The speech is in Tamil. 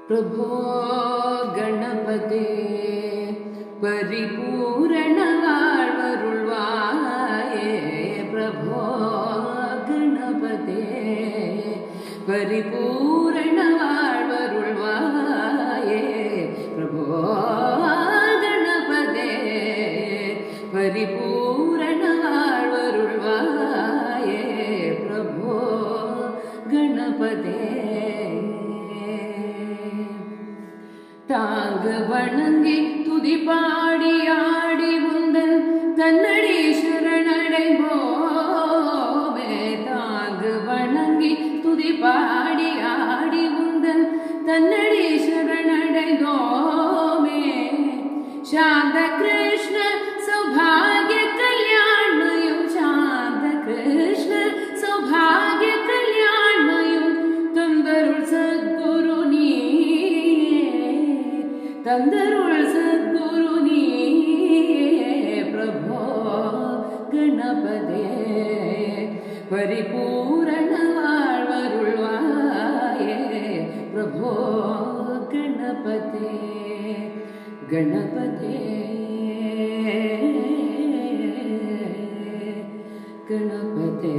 प्रभो गणपते परिपूर्ण வாழ்வருள்வாயே प्रभो गणपते परिपूर्ण வாழ்வருள்வாயே प्रभो गणपते परिपूर्ण வாழ்வருள்வாயே प्रभो गणपते தாங்கு வணங்கி துதி பாடி ஆடி உந்தன் தன்னடி சரணடைவோமே தாங்கு வணங்கி துதி பாடி ஆடி உந்தன் தன்னடி சரணடைந்தோமே சாந்த கிருஷ்ண சௌபாகிய கல்யாணமயம் சாந்த கிருஷ்ண சௌபாகிய கல்யாணமயம் தந்தருள் சத்குரு तंदरुळ सद्गुरु नीये प्रभो गणपते परिपूर्ण வாழ்வருள்வாயே प्रभो गणपते गणपते गणपते